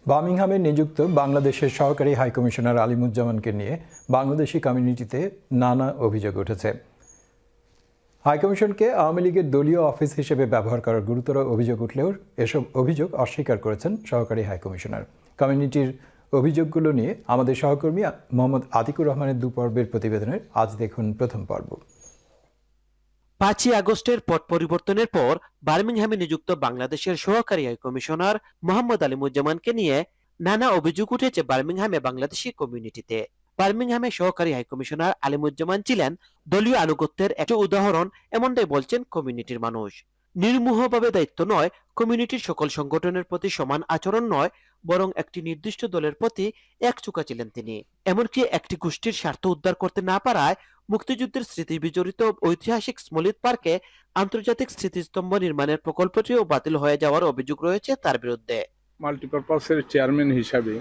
বার্মিংহামে নিযুক্ত বাংলাদেশের সহকারী হাইকমিশনার আলিমুজ্জামানকে নিয়ে বাংলাদেশি কমিউনিটিতে নানা অভিযোগ উঠেছে। হাইকমিশনকে আওয়ামী লীগের দলীয় অফিস হিসেবে ব্যবহার করার গুরুতর অভিযোগ উঠলেও এসব অভিযোগ অস্বীকার করেছেন সহকারী হাইকমিশনার। কমিউনিটির অভিযোগগুলো নিয়ে আমাদের সহকর্মী মোহাম্মদ আতিকুর রহমানের দুপর্বের প্রতিবেদনের আজ দেখুন প্রথম পর্ব। 5 আগস্টের পট পরিবর্তনের পর বার্মিংহামে নিযুক্ত বাংলাদেশের সহকারী হাইকমিশনার মোহাম্মদ আলিমুজ্জামানকে নিয়ে নানা অভিযোগ উঠেছে বার্মিংহামে বাংলাদেশি কমিউনিটিতে। বার্মিংহামে সহকারী হাইকমিশনার আলিমুজ্জামান ছিলেন দলীয় আনুগত্যের একটা উদাহরণ, এমনটাই বলছেন কমিউনিটির মানুষ। নির্মোহভাবে দায়িত্ব নয়, কমিউনিটির সকল সংগঠনের প্রতি সমান আচরণ নয়, বরং একটি নির্দিষ্ট দলের প্রতি একচোখা ছিলেন তিনি। এমনকি একটি গোষ্ঠীর স্বার্থ উদ্ধার করতে না পারায় মুক্তিযুদ্ধের স্মৃতি বিজড়িত ঐতিহাসিক স্মলিত পার্কে আন্তর্জাতিক স্মৃতিস্তম্ভ নির্মাণের প্রকল্পটিও বাতিল হয়ে যাওয়ার অভিযোগ রয়েছে তার বিরুদ্ধে। মাল্টিপারপাসের চেয়ারম্যান হিসাবে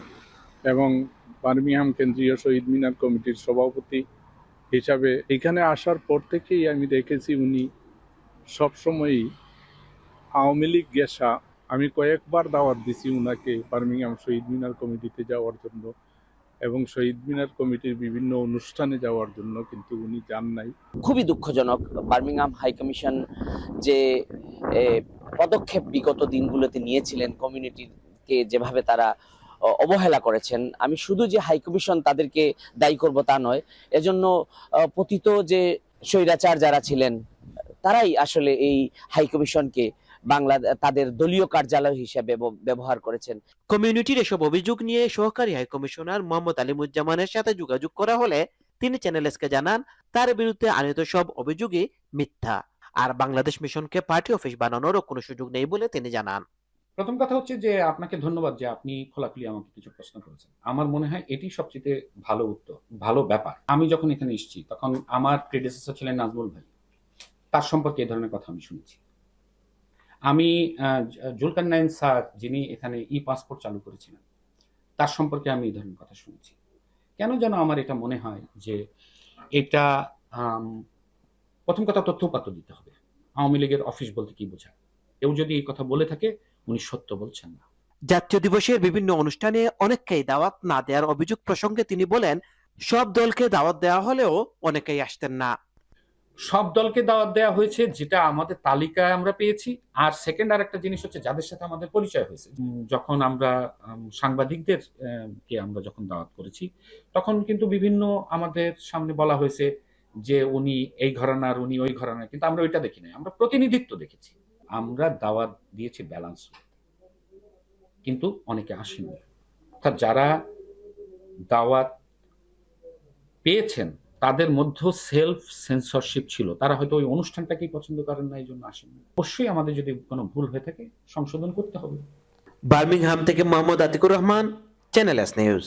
এবং বার্মিংহাম কেন্দ্রীয় শহীদ মিনার কমিটির সভাপতি হিসাবে এখানে আসার পর থেকেই আমি দেখেছি উনি সবসময়ই আওয়ামী লীগ গেসা। আমি কয়েকবার দাওয়াত দিছি উনাকে বার্মিংহাম শহীদ মিনার কমিটিতে যাওয়ার জন্য এবং শহীদ মিনার কমিটির বিভিন্ন অনুষ্ঠানে যাওয়ার জন্য, কিন্তু উনি যান নাই। খুবই দুঃখজনক বার্মিংহাম হাইকমিশন যে পদক্ষেপ বিগত দিনগুলোতে নিয়েছিলেন, কমিউনিটিকে যেভাবে তারা অবহেলা করেছেন। আমি শুধু যে হাইকমিশন তাদেরকে দায়ী করব তা নয়, এজন্য পতিত যে স্বৈরাচার যারা ছিলেন তারাই আসলে এই হাইকমিশনকে তাদের দলীয় কার্যালয় হিসেবে ব্যবহার করেছেন। কমিউনিটির এসব অভিযোগ নিয়ে সহকারী হাইকমিশনার মোহাম্মদ আলিমুজ্জামানের সাথে যোগাযোগ করা হলে তিনি চ্যানেল এসকে জানান তার বিরুদ্ধে আনিত সব অভিযোগই মিথ্যা, আর বাংলাদেশ মিশনকে পার্টি অফিস বানানোরও কোনো সুযোগ নেই বলে তিনি জানান। প্রথম কথা হচ্ছে যে আপনাকে ধন্যবাদ যে আপনি খোলাখুলি আমাকে কিছু প্রশ্ন করেছেন। আমার মনে হয় এটি সবচেয়ে ভালো উত্তর, ভালো ব্যাপার। আমি যখন এখানে এসেছি তখন আমার প্রেডেসেসর ছিলেন নাজমুল ভাই, তার সম্পর্কে এই ধরনের কথা আমি শুনেছি। আমি জুলকারনাইন স্যার যিনি এখানে পাসপোর্ট চালু করেছিলেন, তার সম্পর্কে আমি এই ধরনের কথা শুনেছি। কেন যেন আমার এটা মনে হয় যে এটা প্রথম কথা তথ্যপাত্র দিতে হবে। আওয়ামী লীগের অফিস বলতে কি বোঝায়? কেউ যদি এই কথা বলে থাকে উনি সত্য বলছেন না। জাতীয় দিবসের বিভিন্ন অনুষ্ঠানে অনেককেই দাওয়াত না দেওয়ার অভিযোগ প্রসঙ্গে তিনি বলেন, সব দলকে দাওয়াত দেওয়া হলেও অনেকেই আসতেন না। সব দলকে দাওয়াত দেওয়া হয়েছে যেটা আমাদের তালিকায় আমরা পেয়েছি। আর সেকেন্ড আর একটা জিনিস হচ্ছে যাদের সাথে আমাদের পরিচয় হয়েছে। যখন আমরা সাংবাদিকদের কে আমরা যখন দাওয়াত করেছি তখন কিন্তু বিভিন্ন আমাদের সামনে বলা হয়েছে যে উনি এই ঘরানার, উনি ওই ঘরানার, কিন্তু আমরা ওইটা দেখি নাই, আমরা প্রতিনিধিত্ব দেখেছি। আমরা দাওয়াত দিয়েছি ব্যালেন্স, কিন্তু অনেকে আসেনি। অর্থাৎ যারা দাওয়াত পেয়েছেন তাদের মধ্যে সেলফ সেন্সরশিপ ছিল, তারা হয়তো ওই অনুষ্ঠানটাকেই পছন্দ করেন না, এই জন্য আসেননি। অবশ্যই আমাদের যদি কোনো ভুল হয়ে থাকে সংশোধন করতে হবে। বার্মিংহাম থেকে Mohammad Atikur Rahman, Channel S news.